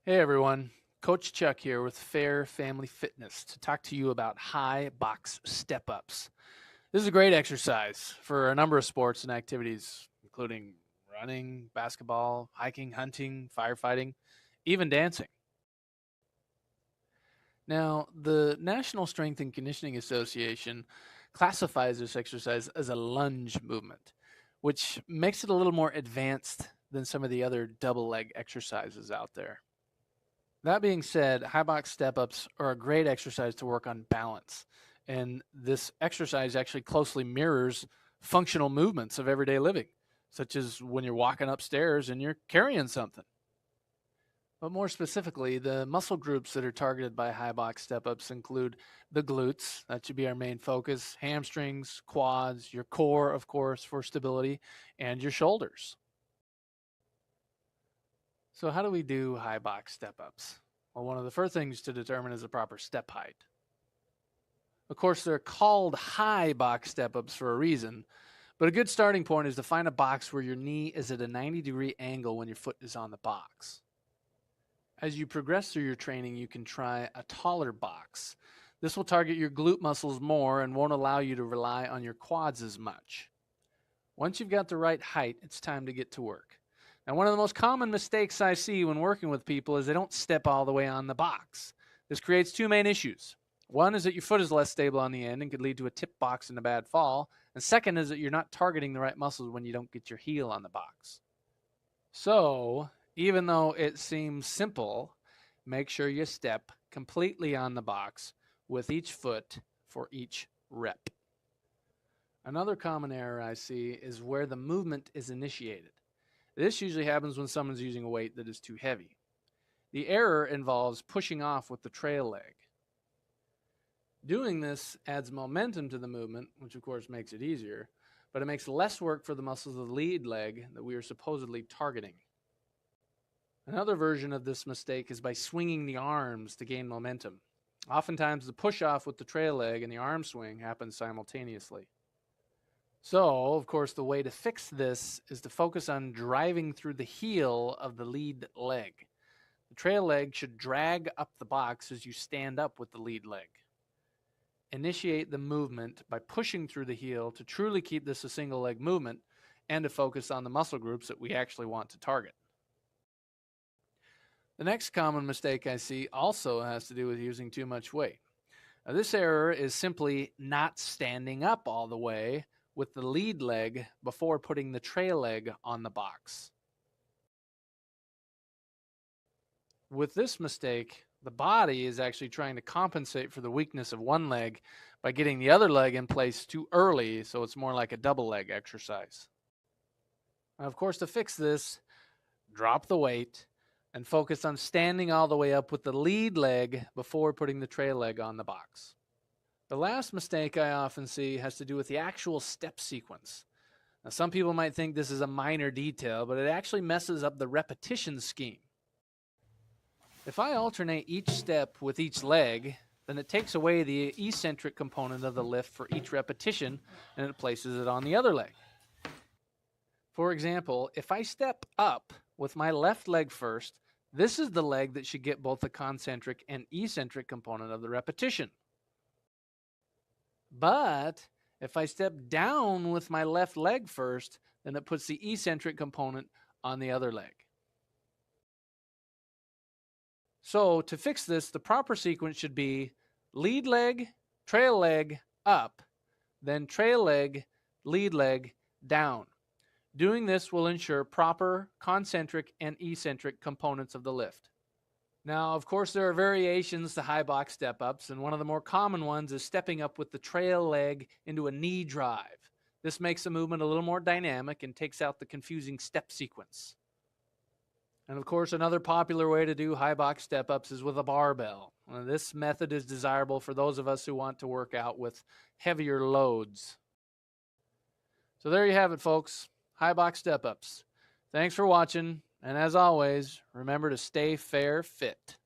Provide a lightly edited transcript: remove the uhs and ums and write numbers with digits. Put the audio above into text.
Hey everyone, Coach Chuck here with Fair Family Fitness to talk to you about high box step ups. This is a great exercise for a number of sports and activities, including running, basketball, hiking, hunting, firefighting, even dancing. Now, the National Strength and Conditioning Association classifies this exercise as a lunge movement, which makes it a little more advanced than some of the other double leg exercises out there. That being said, high box step ups are a great exercise to work on balance. And this exercise actually closely mirrors functional movements of everyday living, such as when you're walking upstairs and you're carrying something. But more specifically, the muscle groups that are targeted by high box step ups include the glutes, that should be our main focus, hamstrings, quads, your core, of course, for stability, and your shoulders. So, how do we do high box step ups? Well, one of the first things to determine is the proper step height. Of course, they're called high box step ups for a reason, but a good starting point is to find a box where your knee is at a 90-degree angle when your foot is on the box. As you progress through your training, you can try a taller box. This will target your glute muscles more and won't allow you to rely on your quads as much. Once you've got the right height, it's time to get to work. Now, one of the most common mistakes I see when working with people is they don't step all the way on the box. This creates two main issues. One is that your foot is less stable on the end and could lead to a tip box and a bad fall. And second is that you're not targeting the right muscles when you don't get your heel on the box. So, even though it seems simple, make sure you step completely on the box with each foot for each rep. Another common error I see is where the movement is initiated. This usually happens when someone's using a weight that is too heavy. The error involves pushing off with the trail leg. Doing this adds momentum to the movement, which of course makes it easier, but it makes less work for the muscles of the lead leg that we are supposedly targeting. Another version of this mistake is by swinging the arms to gain momentum. Oftentimes, the push off with the trail leg and the arm swing happens simultaneously. So, of course, the way to fix this is to focus on driving through the heel of the lead leg. The trail leg should drag up the box as you stand up with the lead leg. Initiate the movement by pushing through the heel to truly keep this a single leg movement and to focus on the muscle groups that we actually want to target. The next common mistake I see also has to do with using too much weight. Now, this error is simply not standing up all the way with the lead leg before putting the trail leg on the box. With this mistake, the body is actually trying to compensate for the weakness of one leg by getting the other leg in place too early, so it's more like a double leg exercise. Now, of course, to fix this, drop the weight and focus on standing all the way up with the lead leg before putting the trail leg on the box. The last mistake I often see has to do with the actual step sequence. Now, some people might think this is a minor detail, but it actually messes up the repetition scheme. If I alternate each step with each leg, then it takes away the eccentric component of the lift for each repetition and it places it on the other leg. For example, if I step up with my left leg first, this is the leg that should get both the concentric and eccentric component of the repetition. But if I step down with my left leg first, then it puts the eccentric component on the other leg. So to fix this, the proper sequence should be lead leg, trail leg, up, then trail leg, lead leg, down. Doing this will ensure proper concentric and eccentric components of the lift. Now, of course, there are variations to high box step ups, and one of the more common ones is stepping up with the trail leg into a knee drive. This makes the movement a little more dynamic and takes out the confusing step sequence. And of course, another popular way to do high box step ups is with a barbell. This method is desirable for those of us who want to work out with heavier loads. So there you have it, folks. High box step ups. Thanks for watching. And as always, remember to stay fair fit.